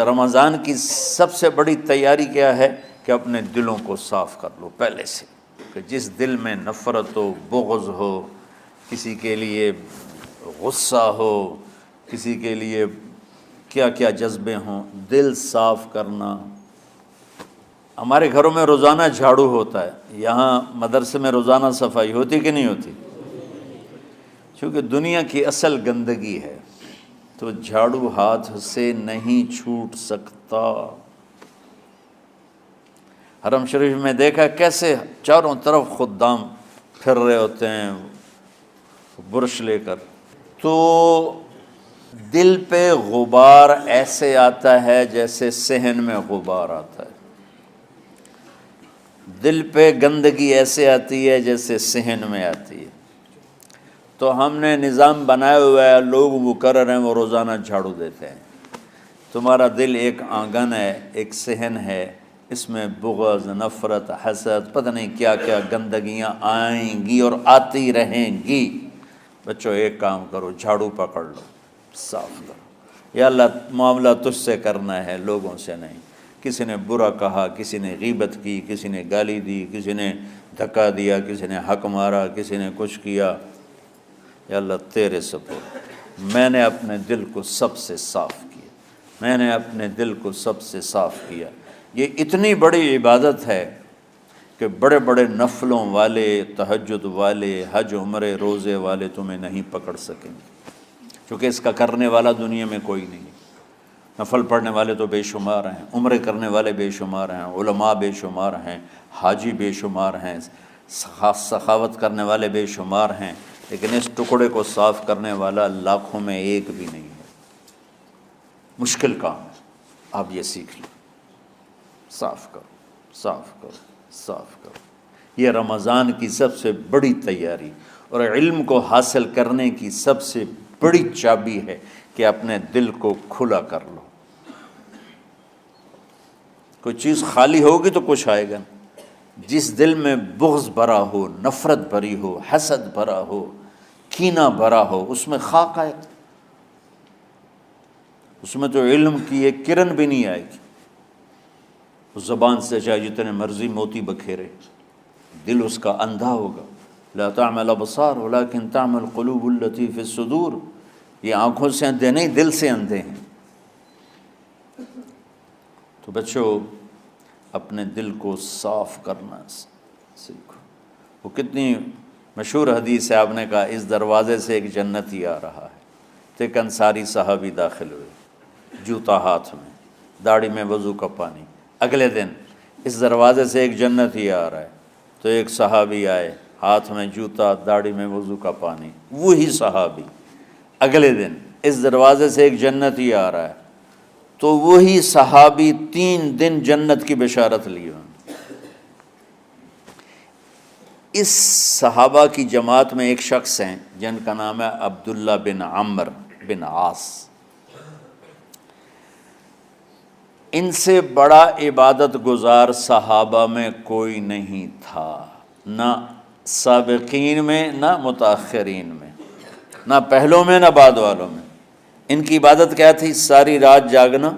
رمضان کی سب سے بڑی تیاری کیا ہے کہ اپنے دلوں کو صاف کر لو پہلے سے، کہ جس دل میں نفرت ہو، بغض ہو، کسی کے لیے غصہ ہو، کسی کے لیے کیا کیا جذبے ہوں، دل صاف کرنا۔ ہمارے گھروں میں روزانہ جھاڑو ہوتا ہے، یہاں مدرسے میں روزانہ صفائی ہوتی کہ نہیں ہوتی؟ چونکہ دنیا کی اصل گندگی ہے تو جھاڑو ہاتھ سے نہیں چھوٹ سکتا۔ حرم شریف میں دیکھا کیسے چاروں طرف خدام پھر رہے ہوتے ہیں برش لے کر، تو دل پہ غبار ایسے آتا ہے جیسے صحن میں غبار آتا ہے، دل پہ گندگی ایسے آتی ہے جیسے صحن میں آتی ہے۔ تو ہم نے نظام بنایا ہوا ہے، لوگ مقرر ہیں وہ روزانہ جھاڑو دیتے ہیں۔ تمہارا دل ایک آنگن ہے، ایک صحن ہے، اس میں بغض، نفرت، حسد، پتہ نہیں کیا کیا گندگیاں آئیں گی اور آتی رہیں گی۔ بچوں ایک کام کرو، جھاڑو پکڑ لو، صاف کرو۔ یا اللہ معاملہ تجھ سے کرنا ہے، لوگوں سے نہیں۔ کسی نے برا کہا، کسی نے غیبت کی، کسی نے گالی دی، کسی نے دھکا دیا، کسی نے حق مارا، کسی نے کچھ کیا، یا اللہ تیرے سپرد میں نے اپنے دل کو سب سے صاف کیا، میں نے اپنے دل کو سب سے صاف کیا۔ یہ اتنی بڑی عبادت ہے کہ بڑے بڑے نفلوں والے، تہجد والے، حج عمرے روزے والے تمہیں نہیں پکڑ سکیں گے، کیونکہ اس کا کرنے والا دنیا میں کوئی نہیں ہے۔ نفل پڑھنے والے تو بے شمار ہیں، عمرے کرنے والے بے شمار ہیں، علماء بے شمار ہیں، حاجی بے شمار ہیں، سخاوت کرنے والے بے شمار ہیں، لیکن اس ٹکڑے کو صاف کرنے والا لاکھوں میں ایک بھی نہیں ہے۔ مشکل کام ہے، آپ یہ سیکھ لیں، صاف کرو، صاف کرو، صاف کرو۔ یہ رمضان کی سب سے بڑی تیاری اور علم کو حاصل کرنے کی سب سے بڑی چابی ہے کہ اپنے دل کو کھلا کر لو۔ کوئی چیز خالی ہوگی تو کچھ آئے گا۔ جس دل میں بغض بھرا ہو، نفرت بھری ہو، حسد بھرا ہو، کینہ بھرا ہو، اس میں خاک آئے، اس میں تو علم کی ایک کرن بھی نہیں آئے گی۔ اس زبان سے چاہے جتنے مرضی موتی بکھیرے، دل اس کا اندھا ہوگا۔ لا تعمى الابصار ولكن تعمى القلوب التي في الصدور۔ یہ آنکھوں سے اندھے نہیں، دل سے اندھے ہیں۔ تو بچوں اپنے دل کو صاف کرنا سیکھو۔ وہ کتنی مشہور حدیث ہے، آپ نے کہا اس دروازے سے ایک جنتی آ رہا ہے، تو ایک انصاری صحابی داخل ہوئے، جوتا ہاتھ میں، داڑھی میں وضو کا پانی۔ اگلے دن اس دروازے سے ایک جنتی آ رہا ہے، تو ایک صحابی آئے، ہاتھ میں جوتا، داڑھی میں وضو کا پانی۔ وہی صحابی اگلے دن اس دروازے سے ایک جنتی آ رہا ہے، تو وہی صحابی 3 دن جنت کی بشارت لی انہوں نے۔ اس صحابہ کی جماعت میں ایک شخص ہیں جن کا نام ہے عبداللہ بن عمرو بن عاص۔ ان سے بڑا عبادت گزار صحابہ میں کوئی نہیں تھا، نہ سابقین میں نہ متاخرین میں، نہ پہلوں میں نہ بعد والوں میں۔ ان کی عبادت کیا تھی؟ ساری رات جاگنا،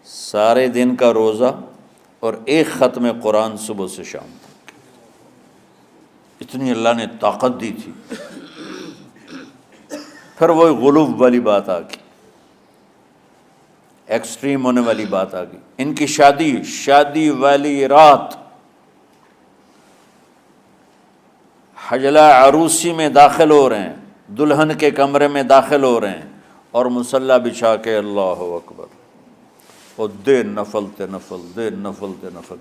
سارے دن کا روزہ، اور ایک ختم قرآن صبح سے شام تک۔ اتنی اللہ نے طاقت دی تھی۔ پھر وہ غلو والی بات آ گئی، ایکسٹریم ہونے والی بات آ گئی۔ ان کی شادی والی رات حجلہ عروسی میں داخل ہو رہے ہیں، دلہن کے کمرے میں داخل ہو رہے ہیں، اور مصلی بچھا کے اللہ اکبر، اور دیر نفل تے نفل، دیر نفل تے نفل۔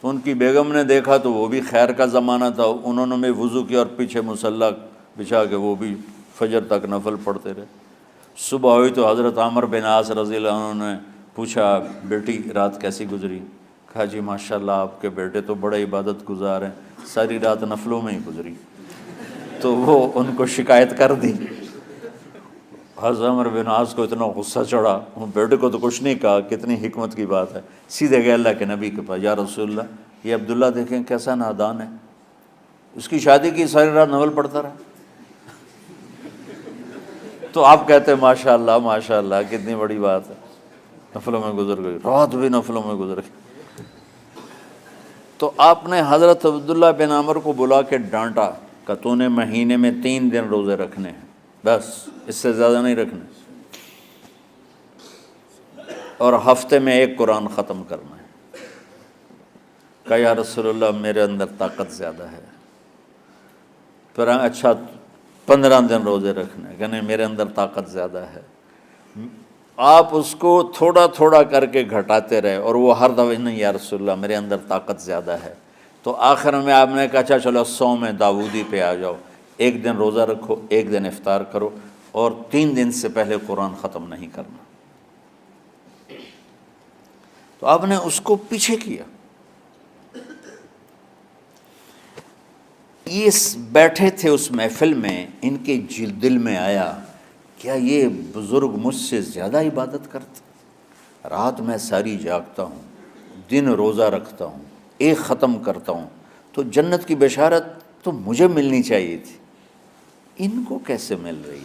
تو ان کی بیگم نے دیکھا تو وہ بھی خیر کا زمانہ تھا، انہوں نے بھی وضو کیا اور پیچھے مصلی بچھا کے وہ بھی فجر تک نفل پڑھتے رہے۔ صبح ہوئی تو حضرت عمرو بن عاص رضی اللہ عنہ نے پوچھا، بیٹی رات کیسی گزری؟ کہا جی ماشاءاللہ آپ کے بیٹے تو بڑے عبادت گزار ہیں، ساری رات نفلوں میں ہی گزری۔ تو وہ ان کو شکایت کر دی۔ حضرت عمرو بن عاص کو اتنا غصہ چڑھا، بیٹے کو تو کچھ نہیں کہا، کتنی حکمت کی بات ہے، سیدھے گئے اللہ کے نبی کے پاس، یا رسول اللہ یہ عبداللہ دیکھیں کیسا نادان ہے، اس کی شادی کی ساری رات نفل پڑھتا رہا۔ تو آپ کہتے ہیں ماشاءاللہ ماشاءاللہ کتنی بڑی بات ہے۔ نفلوں میں گزر گئی، رات بھی نفلوں میں گزر گئی۔ تو آپ نے حضرت عبداللہ بن عمر کو بلا کے ڈانٹا کہ تو نے مہینے میں 3 دن روزے رکھنے ہیں، بس اس سے زیادہ نہیں رکھنے، اور ہفتے میں 1 قرآن ختم کرنا ہے۔ کہا یا رسول اللہ میرے اندر طاقت زیادہ ہے۔ پھر اچھا 15 دن روزے رکھنے، کہ نہیں میرے اندر طاقت زیادہ ہے۔ آپ اس کو تھوڑا تھوڑا کر کے گھٹاتے رہے، اور وہ ہر دفعہ نہیں یا رسول اللہ میرے اندر طاقت زیادہ ہے۔ تو آخر میں آپ نے کہا اچھا چلو صوم داؤدی پہ آ جاؤ، 1 دن روزہ رکھو، 1 دن افطار کرو، اور 3 دن سے پہلے قرآن ختم نہیں کرنا۔ تو آپ نے اس کو پیچھے کیا۔ یہ بیٹھے تھے اس محفل میں، ان کے دل میں آیا کیا یہ بزرگ مجھ سے زیادہ عبادت کرتے؟ رات میں ساری جاگتا ہوں، دن روزہ رکھتا ہوں، 1 ختم کرتا ہوں، تو جنت کی بشارت تو مجھے ملنی چاہیے تھی، ان کو کیسے مل رہی؟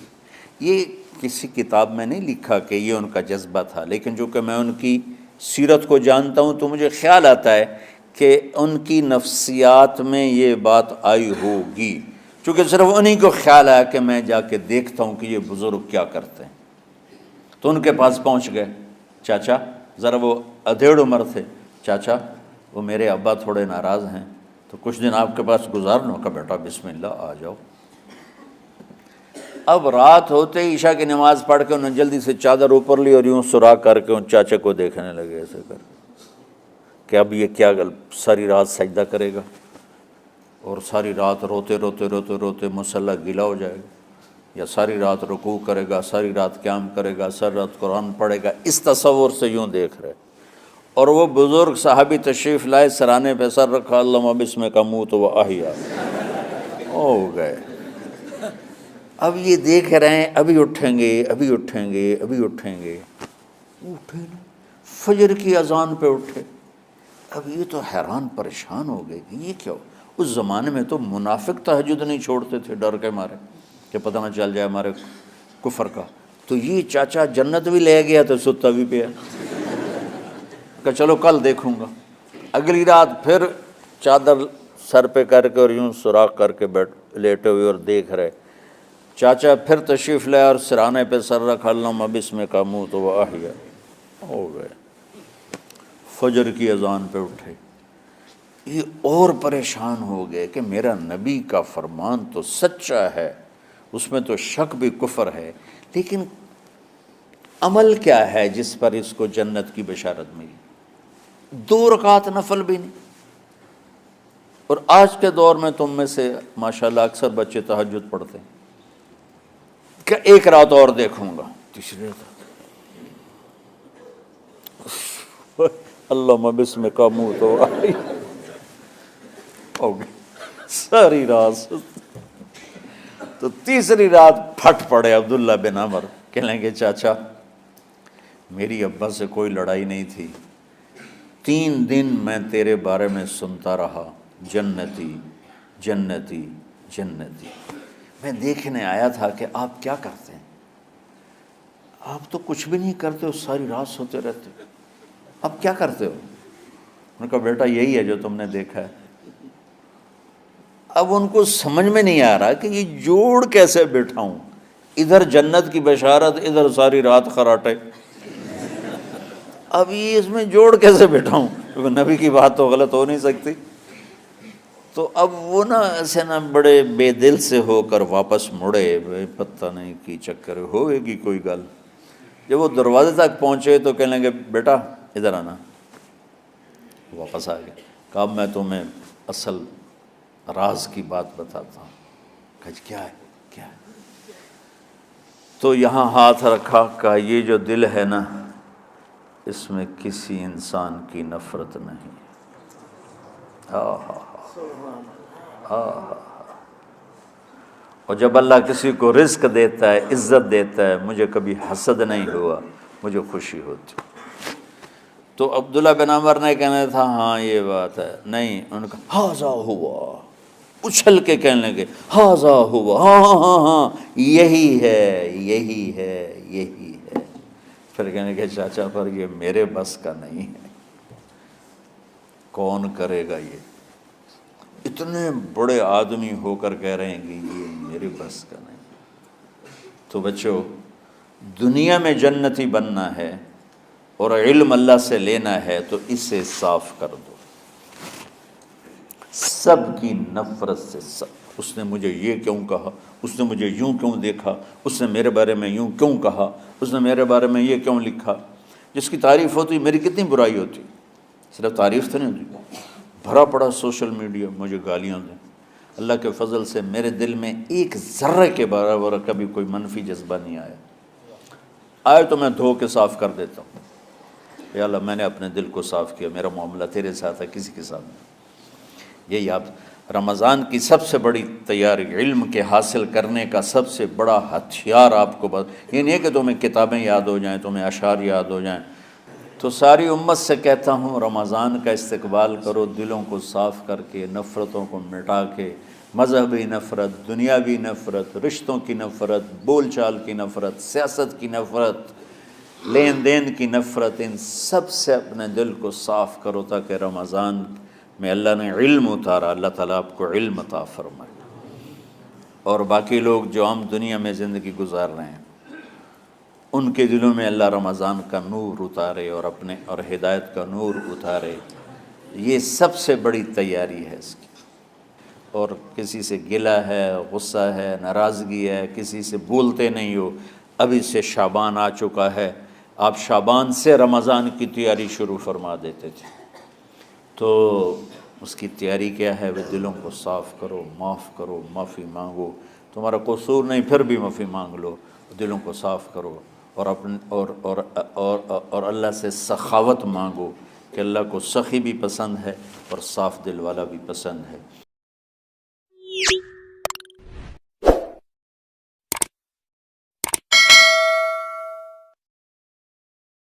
یہ کسی کتاب میں نہیں لکھا کہ یہ ان کا جذبہ تھا، لیکن جو کہ میں ان کی سیرت کو جانتا ہوں تو مجھے خیال آتا ہے کہ ان کی نفسیات میں یہ بات آئی ہوگی، چونکہ صرف انہی کو خیال آیا کہ میں جا کے دیکھتا ہوں کہ یہ بزرگ کیا کرتے ہیں۔ تو ان کے پاس پہنچ گئے، چاچا ذرا، وہ ادھیڑ عمر تھے، چاچا وہ میرے ابا تھوڑے ناراض ہیں، تو کچھ دن آپ کے پاس گزارنا کا، بیٹا بسم اللہ آ جاؤ۔ اب رات ہوتے ہی عشاء کی نماز پڑھ کے انہوں نے جلدی سے چادر اوپر لی اور یوں سراغ کر کے ان چاچے کو دیکھنے لگے ایسے کر کہ اب یہ کیا ساری رات سجدہ کرے گا، اور ساری رات روتے روتے روتے روتے مصلی گیلا ہو جائے گا، یا ساری رات رکوع کرے گا، ساری رات قیام کرے گا، ساری رات قرآن پڑھے گا، اس تصور سے یوں دیکھ رہے۔ اور وہ بزرگ صحابی تشریف لائے، سرانے پہ سر رکھا، اللہم بسمک اموت و احیا، ہو گئے۔ اب یہ دیکھ رہے ہیں ابھی اٹھیں گے، ابھی اٹھیں گے، ابھی اٹھیں گے، اٹھے نا، فجر کی اذان پہ اٹھے۔ اب یہ تو حیران پریشان ہو گئے کہ یہ کیا ہو؟ اس زمانے میں تو منافق تہجد نہیں چھوڑتے تھے ڈر کے مارے کہ پتہ نہ چل جائے ہمارے کفر کا، تو یہ چاچا جنت بھی لے گیا تو ستا بھی پیا کہ چلو کل دیکھوں گا۔ اگلی رات پھر چادر سر پہ کر کے اور یوں سوراخ کر کے لیٹے ہوئے اور دیکھ رہے۔ چاچا پھر تشریف لائے اور سرانے پہ سر رکھا، اللہم بسمک اموت و احیا، ہو گئے۔ فجر کی اذان پہ اٹھے، یہ اور پریشان ہو گئے کہ میرا نبی کا فرمان تو سچا ہے، اس میں تو شک بھی کفر ہے، لیکن عمل کیا ہے جس پر اس کو جنت کی بشارت ملی؟ 2 رکعت نفل بھی نہیں۔ اور آج کے دور میں تم میں سے ماشاءاللہ اکثر بچے تہجد پڑھتے ہیں کہ 1 رات اور دیکھوں گا، تیسری رات اللہم بسمک اموت و احیا، ہو گئی ساری رات۔ تو تیسری رات پھٹ پڑے عبداللہ بن عمر، کہنے لگے چاچا میری ابا سے کوئی لڑائی نہیں تھی، 3 دن میں تیرے بارے میں سنتا رہا، جنتی جنتی جنتی۔ میں دیکھنے آیا تھا کہ آپ کیا کرتے ہیں، آپ تو کچھ بھی نہیں کرتے ہو، ساری رات سوتے رہتے ہو، اب کیا کرتے ہو؟ انہوں نے کہا بیٹا یہی ہے جو تم نے دیکھا ہے۔ اب ان کو سمجھ میں نہیں آ رہا کہ یہ جوڑ کیسے بٹھاؤں، ادھر جنت کی بشارت، ادھر ساری رات خراٹے، اب یہ اس میں جوڑ کیسے بٹھاؤں، کیونکہ نبی کی بات تو غلط ہو نہیں سکتی۔ تو اب وہ نا ایسے نا بڑے بے دل سے ہو کر واپس مڑے، پتہ نہیں کی چکر ہوئے گی کوئی گل۔ جب وہ دروازے تک پہنچے تو کہنے لگے بیٹا ادھر آنا، واپس آ گئے۔ کہا اب میں تمہیں اصل راز کی بات بتاتا ہوں۔ کہا کیا ہے کیا ہے؟ تو یہاں ہاتھ رکھا، کہا یہ جو دل ہے نا اس میں کسی انسان کی نفرت نہیں۔ اور جب اللہ کسی کو رزق دیتا ہے، عزت دیتا ہے، مجھے کبھی حسد نہیں ہوا، مجھے خوشی ہوتی۔ تو عبداللہ بن عمر نے کہنا تھا ہاں یہ بات ہے، نہیں، انہوں نے کہا ہاذا ہوا، اچھل کے کہنے لگے ہاذا ہوا، ہاں ہاں ہاں ہاں یہی ہے یہی ہے یہی ہے۔ پھر کہنے کہ چاچا پر یہ میرے بس کا نہیں ہے، کون کرے گا یہ؟ اتنے بڑے آدمی ہو کر کہہ رہے ہیں کہ یہ میرے بس کا نہیں۔ تو بچوں، دنیا میں جنتی بننا ہے اور علم اللہ سے لینا ہے تو اسے صاف کر دو، سب کی نفرت سے۔ اس نے مجھے یہ کیوں کہا، اس نے مجھے یوں کیوں دیکھا، اس نے میرے بارے میں یوں کیوں کہا، اس نے میرے بارے میں یہ کیوں لکھا۔ جس کی تعریف ہوتی میری کتنی برائی ہوتی، صرف تعریف تو نہیں ہوتی، بھرا پڑا سوشل میڈیا مجھے گالیاں دیں۔ اللہ کے فضل سے میرے دل میں ایک ذرے کے برابر کبھی کوئی منفی جذبہ نہیں آیا، آئے تو میں دھو کے صاف کر دیتا ہوں، یا اللہ میں نے اپنے دل کو صاف کیا، میرا معاملہ تیرے ساتھ ہے، کسی کے ساتھ نہیں۔ یہی آپ رمضان کی سب سے بڑی تیاری، علم کے حاصل کرنے کا سب سے بڑا ہتھیار آپ کو یہ نہیں ہے کہ تمہیں کتابیں یاد ہو جائیں، تمہیں اشعار یاد ہو جائیں۔ تو ساری امت سے کہتا ہوں رمضان کا استقبال کرو، دلوں کو صاف کر کے، نفرتوں کو مٹا کے، مذہبی نفرت، دنیاوی نفرت، رشتوں کی نفرت، بول چال کی نفرت، سیاست کی نفرت، لین دین کی نفرت، ان سب سے اپنے دل کو صاف کرو تاکہ رمضان میں اللہ نے علم اتارا، اللہ تعالیٰ آپ کو علم عطا فرمائے، اور باقی لوگ جو عام دنیا میں زندگی گزار رہے ہیں ان کے دلوں میں اللہ رمضان کا نور اتارے اور ہدایت کا نور اتارے۔ یہ سب سے بڑی تیاری ہے اس کی۔ اور کسی سے گلہ ہے، غصہ ہے، ناراضگی ہے، کسی سے بولتے نہیں ہو، ابھی سے شعبان آ چکا ہے، آپ شعبان سے رمضان کی تیاری شروع فرما دیتے تھے، تو اس کی تیاری کیا ہے؟ وہ دلوں کو صاف کرو، معاف کرو، معافی مانگو، تمہارا قصور نہیں پھر بھی معافی مانگ لو، دلوں کو صاف کرو، اور اللہ سے سخاوت مانگو کہ اللہ کو سخی بھی پسند ہے اور صاف دل والا بھی پسند ہے۔